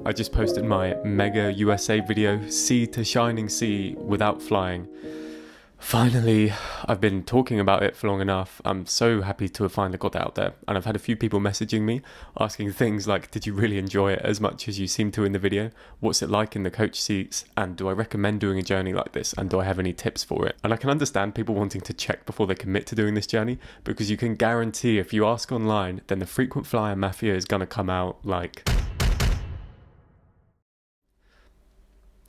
I just posted my mega USA video, Sea to Shining Sea without flying. Finally, I've been talking about it for long enough. I'm so happy to have finally got that out there. And I've had a few people messaging me asking things like, did you really enjoy it as much as you seem to in the video? What's it like in the coach seats? And do I recommend doing a journey like this? And do I have any tips for it? And I can understand people wanting to check before they commit to doing this journey, because you can guarantee if you ask online, then the frequent flyer mafia is gonna come out like...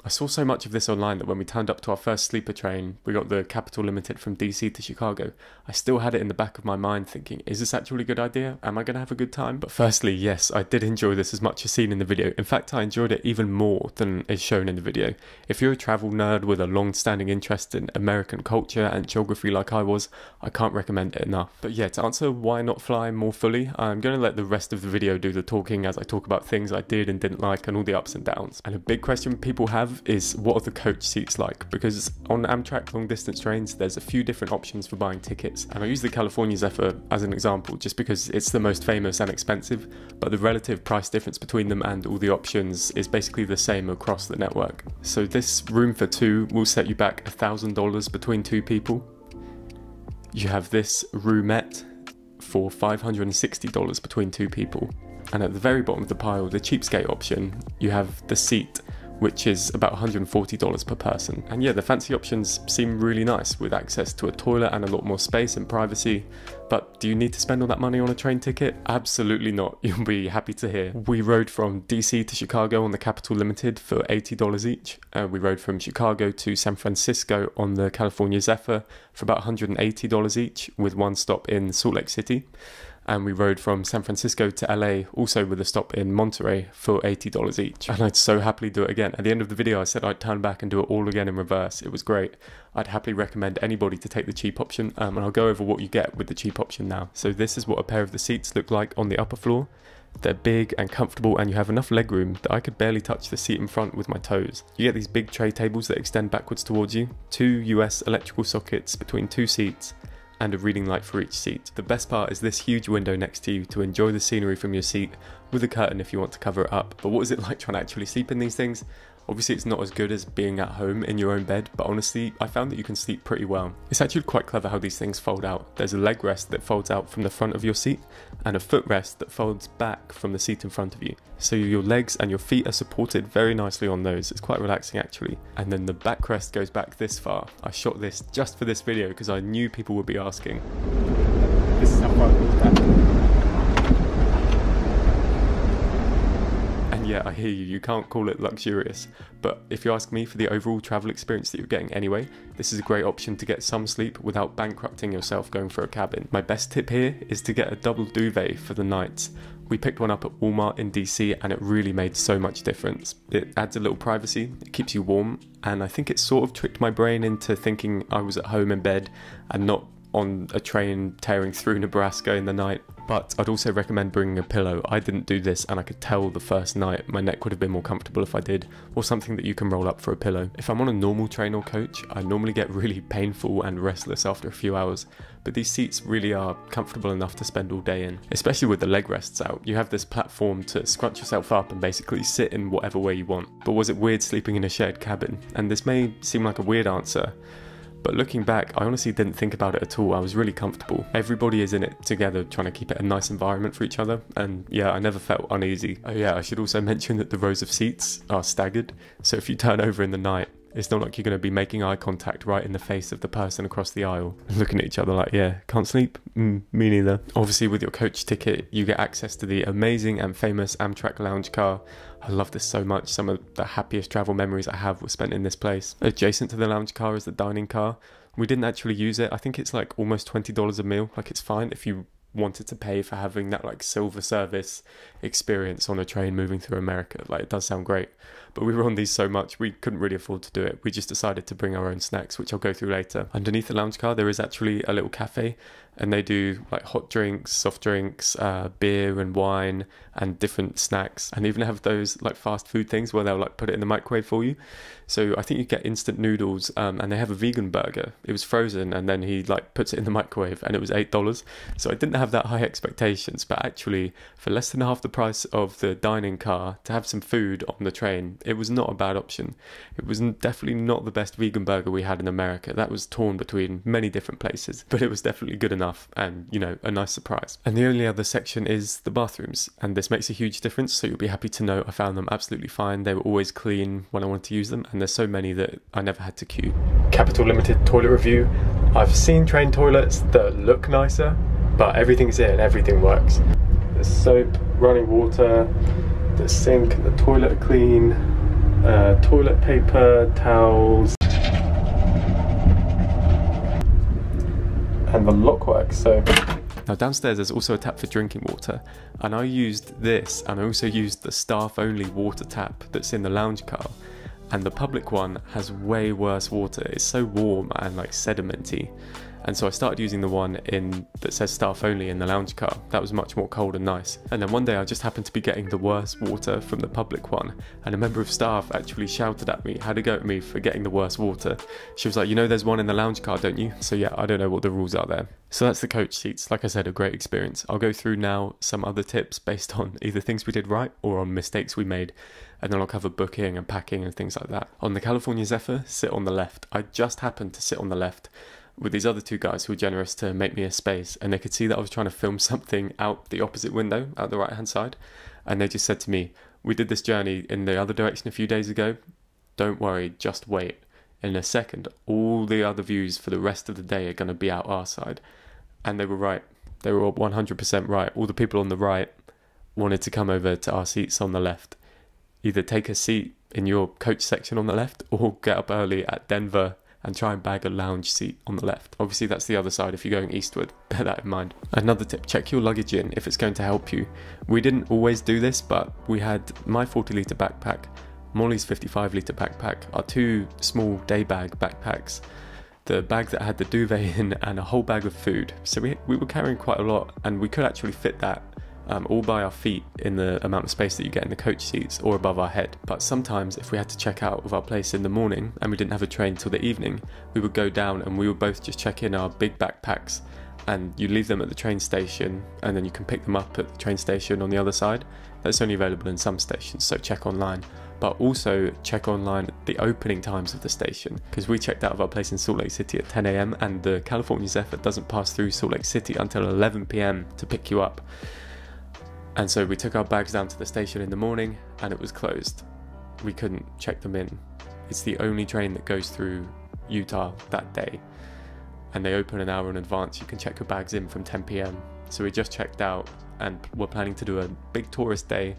I saw so much of this online that when we turned up to our first sleeper train, we got the Capital Limited from DC to Chicago. I still had it in the back of my mind thinking, is this actually a good idea? Am I going to have a good time? But firstly, yes, I did enjoy this as much as seen in the video. In fact, I enjoyed it even more than is shown in the video. If you're a travel nerd with a long-standing interest in American culture and geography like I was, I can't recommend it enough. But yeah, to answer why not fly more fully, I'm going to let the rest of the video do the talking as I talk about things I did and didn't like and all the ups and downs. And a big question people have is, what are the coach seats like? Because on Amtrak long distance trains there's a few different options for buying tickets, and I use the California Zephyr as an example just because it's the most famous and expensive, but the relative price difference between them and all the options is basically the same across the network. So this room for two will set you back $1,000 between two people. You have this roomette for $560 between two people, and at the very bottom of the pile, the cheapskate option, you have the seat, which is about $140 per person. And yeah, the fancy options seem really nice with access to a toilet and a lot more space and privacy. But do you need to spend all that money on a train ticket? Absolutely not. You'll be happy to hear. We rode from DC to Chicago on the Capital Limited for $80 each. We rode from Chicago to San Francisco on the California Zephyr for about $180 each, with one stop in Salt Lake City. And we rode from San Francisco to LA, also with a stop in Monterey, for $80 each. And I'd so happily do it again. At the end of the video, I said I'd turn back and do it all again in reverse. It was great. I'd happily recommend anybody to take the cheap option, and I'll go over what you get with the cheap option now. So this is what a pair of the seats look like on the upper floor. They're big and comfortable, and you have enough legroom that I could barely touch the seat in front with my toes. You get these big tray tables that extend backwards towards you, 2 US electrical sockets between 2 seats, and a reading light for each seat. The best part is this huge window next to you to enjoy the scenery from your seat, with a curtain if you want to cover it up. But what is it like trying to actually sleep in these things? Obviously it's not as good as being at home in your own bed, but honestly I found that you can sleep pretty well. It's actually quite clever how these things fold out. There's a leg rest that folds out from the front of your seat, and a footrest that folds back from the seat in front of you. So your legs and your feet are supported very nicely on those. It's quite relaxing actually. And then the backrest goes back this far. I shot this just for this video because I knew people would be asking. This is how far it goes back. Yeah, I hear you, you can't call it luxurious, but if you ask me, for the overall travel experience that you're getting anyway, this is a great option to get some sleep without bankrupting yourself going for a cabin. My best tip here is to get a double duvet for the nights. We picked one up at Walmart in DC and it really made so much difference. It adds a little privacy, it keeps you warm, and I think it sort of tricked my brain into thinking I was at home in bed and not on a train tearing through Nebraska in the night. But I'd also recommend bringing a pillow. I didn't do this and I could tell the first night my neck would have been more comfortable if I did, or something that you can roll up for a pillow. If I'm on a normal train or coach, I normally get really painful and restless after a few hours, but these seats really are comfortable enough to spend all day in, especially with the leg rests out. You have this platform to scrunch yourself up and basically sit in whatever way you want. But was it weird sleeping in a shared cabin? And this may seem like a weird answer, but looking back, I honestly didn't think about it at all. I was really comfortable. Everybody is in it together, trying to keep it a nice environment for each other, and yeah, I never felt uneasy. Oh yeah, I should also mention that the rows of seats are staggered, so if you turn over in the night, it's not like you're going to be making eye contact right in the face of the person across the aisle, looking at each other like, yeah, can't sleep? Me neither. Obviously with your coach ticket, you get access to the amazing and famous Amtrak lounge car. I love this so much. Some of the happiest travel memories I have were spent in this place. Adjacent to the lounge car is the dining car. We didn't actually use it. I think it's like almost $20 a meal. Like, it's fine if you wanted to pay for having that like silver service experience on a train moving through America. Like, it does sound great, but we were on these so much we couldn't really afford to do it. We just decided to bring our own snacks, which I'll go through later. Underneath the lounge car there is actually a little cafe, and they do like hot drinks, soft drinks, beer and wine and different snacks, and even have those like fast food things where they'll like put it in the microwave for you. So I think you get instant noodles, and they have a vegan burger. It was frozen and then he like puts it in the microwave and it was $8. So I didn't have have that high expectations, but actually for less than half the price of the dining car to have some food on the train, it was not a bad option. It was definitely not the best vegan burger we had in America. That was torn between many different places, but it was definitely good enough and, you know, a nice surprise. And the only other section is the bathrooms, and this makes a huge difference, so you'll be happy to know I found them absolutely fine. They were always clean when I wanted to use them, and there's so many that I never had to queue. Capital Limited toilet review. I've seen train toilets that look nicer, but everything's in, everything works. There's soap, running water, the sink and the toilet are clean, toilet paper, towels, and the lock works. So now downstairs there's also a tap for drinking water, and I used this, and I also used the staff only water tap that's in the lounge car, and the public one has way worse water. It's so warm and like sedimenty, and so I started using the one in that says staff only in the lounge car. That was much more cold and nice. And then one day I just happened to be getting the worst water from the public one, and a member of staff actually shouted at me, had a go at me for getting the worst water. She was like, you know there's one in the lounge car, don't you? So yeah, I don't know what the rules are there. So that's the coach seats. Like I said, a great experience. I'll go through now some other tips based on either things we did right or on mistakes we made, and then I'll cover booking and packing and things like that. On the California Zephyr, sit on the left. I just happened to sit on the left with these other two guys who were generous to make me a space, and they could see that I was trying to film something out the opposite window, out the right hand side, and they just said to me, we did this journey in the other direction a few days ago, don't worry, just wait. In a second, all the other views for the rest of the day are going to be out our side. And they were right. They were all 100% right. All the people on the right wanted to come over to our seats on the left. Either take a seat in your coach section on the left, or get up early at Denver and try and bag a lounge seat on the left. Obviously that's the other side if you're going eastward, bear that in mind. Another tip, check your luggage in if it's going to help you. We didn't always do this, but we had my 40 litre backpack, Molly's 55 litre backpack, our two small day bag backpacks, the bag that had the duvet in, and a whole bag of food. So we were carrying quite a lot, and we could actually fit that all by our feet in the amount of space that you get in the coach seats, or above our head. But sometimes if we had to check out of our place in the morning and we didn't have a train till the evening, we would go down and we would both just check in our big backpacks, and you leave them at the train station and then you can pick them up at the train station on the other side. That's only available in some stations, so check online. But also check online the opening times of the station, because we checked out of our place in Salt Lake City at 10 AM and the California Zephyr doesn't pass through Salt Lake City until 11 PM to pick you up. And so we took our bags down to the station in the morning and it was closed. We couldn't check them in. It's the only train that goes through Utah that day, and they open an hour in advance. You can check your bags in from 10 PM. So we just checked out and we're planning to do a big tourist day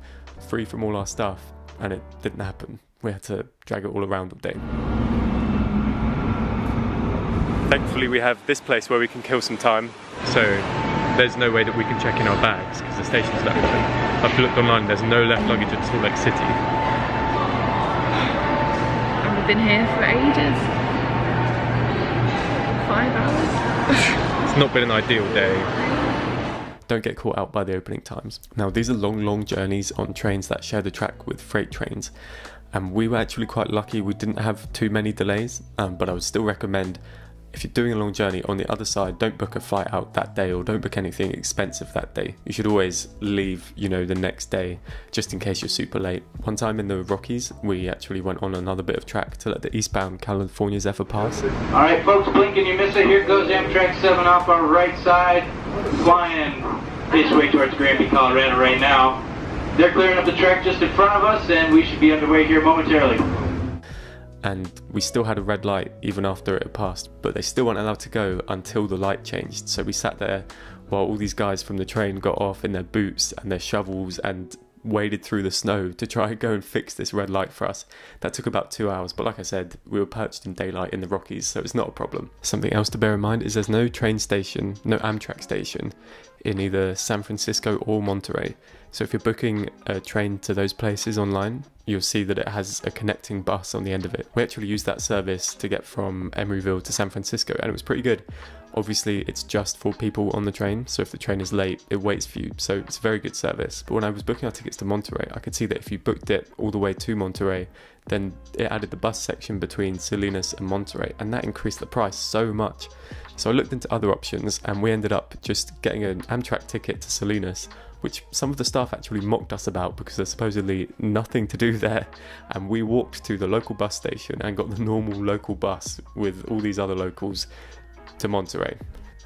free from all our stuff, and it didn't happen. We had to drag it all around all day. Thankfully we have this place where we can kill some time, so there's no way that we can check in our bags because the station's not open. I've looked online, there's no left luggage at Salt Lake City. And we've been here for ages. 5 hours. It's not been an ideal day. Don't get caught out by the opening times. Now these are long journeys on trains that share the track with freight trains, and we were actually quite lucky we didn't have too many delays, but I would still recommend, if you're doing a long journey on the other side, don't book a flight out that day, or don't book anything expensive that day. You should always leave, you know, the next day, just in case you're super late. One time in the Rockies, we actually went on another bit of track to let the eastbound California Zephyr pass. Alright folks, blink and you miss it. Here goes Amtrak 7 off our right side, flying this way towards Granby, Colorado right now. They're clearing up the track just in front of us, and we should be underway here momentarily. And we still had a red light even after it had passed, but they still weren't allowed to go until the light changed. So we sat there while all these guys from the train got off in their boots and their shovels and waded through the snow to try and go and fix this red light for us. That took about 2 hours, but like I said, we were perched in daylight in the Rockies, so it's not a problem. Something else to bear in mind is there's no train station, no Amtrak station in either San Francisco or Monterey. So if you're booking a train to those places online, you'll see that it has a connecting bus on the end of it. We actually used that service to get from Emeryville to San Francisco, and it was pretty good. Obviously, it's just for people on the train, so if the train is late, it waits for you, so it's a very good service. But when I was booking our tickets to Monterey, I could see that if you booked it all the way to Monterey, then it added the bus section between Salinas and Monterey, and that increased the price so much. So I looked into other options, and we ended up just getting an Amtrak ticket to Salinas, which some of the staff actually mocked us about because there's supposedly nothing to do there, and we walked to the local bus station and got the normal local bus with all these other locals to Monterey.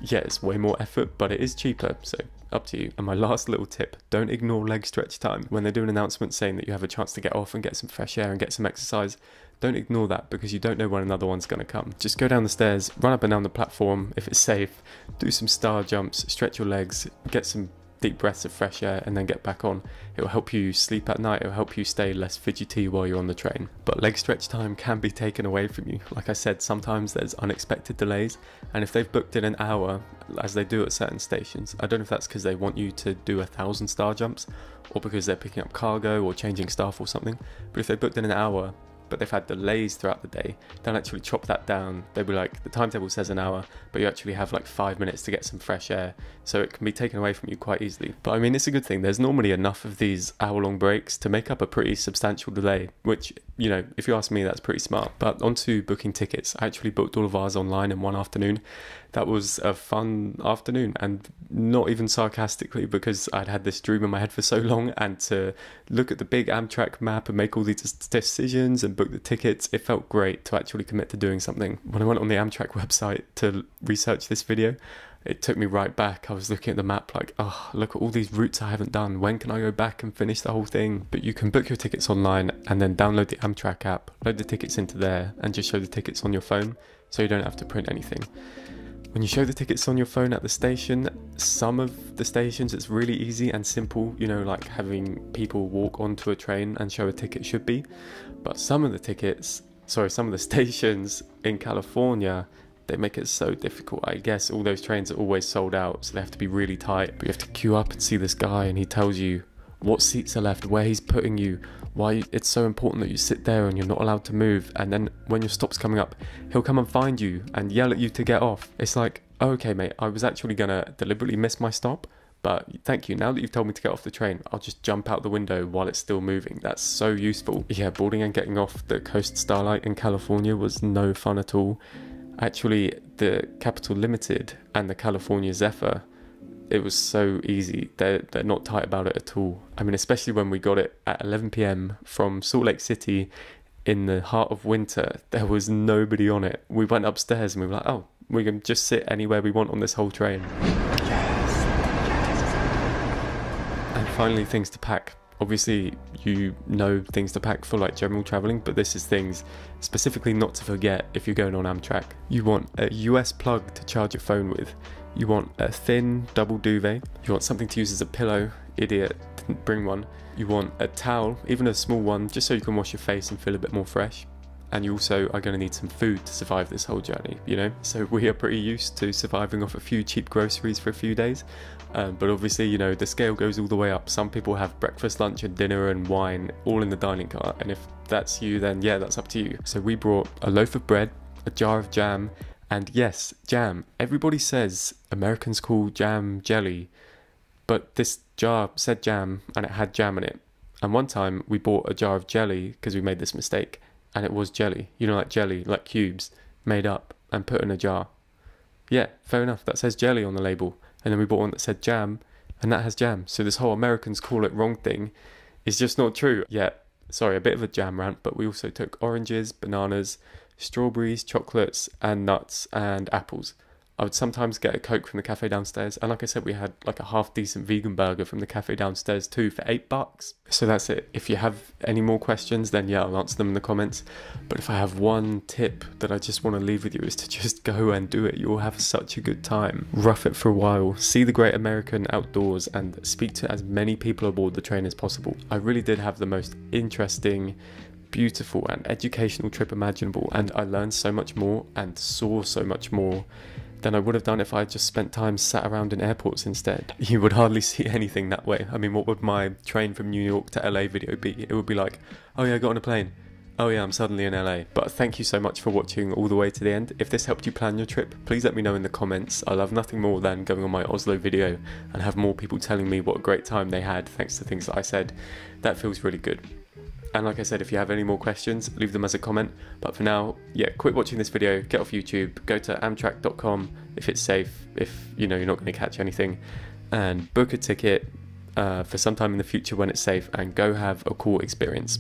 Yeah, it's way more effort, but it is cheaper, so up to you. And my last little tip, don't ignore leg stretch time. When they do an announcement saying that you have a chance to get off and get some fresh air and get some exercise, don't ignore that because you don't know when another one's going to come. Just go down the stairs, run up and down the platform if it's safe, do some star jumps, stretch your legs, get some deep breaths of fresh air, and then get back on. It will help you sleep at night, it will help you stay less fidgety while you're on the train. But leg stretch time can be taken away from you. Like I said, sometimes there's unexpected delays, and if they've booked in an hour, as they do at certain stations, I don't know if that's because they want you to do 1,000 star jumps, or because they're picking up cargo or changing staff or something, but if they booked in an hour, but they've had delays throughout the day, they'll actually chop that down. They'll be like, the timetable says an hour, but you actually have like 5 minutes to get some fresh air, so it can be taken away from you quite easily. But I mean, it's a good thing. There's normally enough of these hour-long breaks to make up a pretty substantial delay, which, you know, if you ask me, that's pretty smart. But onto booking tickets. I actually booked all of ours online in one afternoon. That was a fun afternoon, and not even sarcastically, because I'd had this dream in my head for so long, and to look at the big Amtrak map and make all these decisions and book the tickets, it felt great to actually commit to doing something. When I went on the Amtrak website to research this video, it took me right back. I was looking at the map like, oh, look at all these routes I haven't done. When can I go back and finish the whole thing? But you can book your tickets online and then download the Amtrak app, load the tickets into there, and just show the tickets on your phone, so you don't have to print anything. When you show the tickets on your phone at the station, some of the stations it's really easy and simple, you know, like having people walk onto a train and show a ticket should be. But some of the stations in California, they make it so difficult. I guess all those trains are always sold out, so they have to be really tight. But you have to queue up and see this guy, and he tells you what seats are left, where he's putting you, why it's so important that you sit there and you're not allowed to move. And then when your stop's coming up, he'll come and find you and yell at you to get off. It's like, oh, okay mate, I was actually gonna deliberately miss my stop, but thank you, now that you've told me to get off the train, I'll just jump out the window while it's still moving. That's so useful. Yeah, boarding and getting off the Coast Starlight in California was no fun at all. Actually, the Capital Limited and the California Zephyr, it was so easy. They're not tight about it at all. I mean, especially when we got it at 11 PM from Salt Lake City in the heart of winter, there was nobody on it. We went upstairs and we were like, oh, we can just sit anywhere we want on this whole train. Yes. And finally, things to pack. Obviously, you know things to pack for like general traveling, but this is things specifically not to forget if you're going on Amtrak. You want a US plug to charge your phone with. You want a thin double duvet. You want something to use as a pillow. Idiot, didn't bring one. You want a towel, even a small one, just so you can wash your face and feel a bit more fresh. And you also are going to need some food to survive this whole journey, you know? So we are pretty used to surviving off a few cheap groceries for a few days. But obviously, you know, the scale goes all the way up. Some people have breakfast, lunch and dinner and wine all in the dining car. And if that's you, then yeah, that's up to you. So we brought a loaf of bread, a jar of jam, and yes, jam. Everybody says Americans call jam jelly, but this jar said jam and it had jam in it. And one time we bought a jar of jelly because we made this mistake, and it was jelly. You know, like jelly, like cubes, made up and put in a jar. Yeah, fair enough, that says jelly on the label. And then we bought one that said jam, and that has jam. So this whole Americans call it wrong thing is just not true. Yeah, sorry, a bit of a jam rant, but we also took oranges, bananas, strawberries, chocolates and nuts and apples. I would sometimes get a Coke from the cafe downstairs, and like I said, we had like a half decent vegan burger from the cafe downstairs too for $8. So that's it. If you have any more questions, then yeah, I'll answer them in the comments. But if I have one tip that I just want to leave with you, is to just go and do it. You'll have such a good time. Rough it for a while, see the great American outdoors, and speak to as many people aboard the train as possible. I really did have the most interesting, beautiful and educational trip imaginable, and I learned so much more and saw so much more than I would have done if I had just spent time sat around in airports instead. You would hardly see anything that way. I mean, what would my train from New York to LA video be? It would be like, oh yeah, I got on a plane. Oh yeah, I'm suddenly in LA. But thank you so much for watching all the way to the end. If this helped you plan your trip, please let me know in the comments. I love nothing more than going on my Oslo video and have more people telling me what a great time they had thanks to things that I said. That feels really good. And like I said, if you have any more questions, leave them as a comment. But for now, yeah, quit watching this video, get off YouTube, go to amtrak.com if it's safe, if you know you're not going to catch anything, and book a ticket for sometime in the future when it's safe, and go have a cool experience.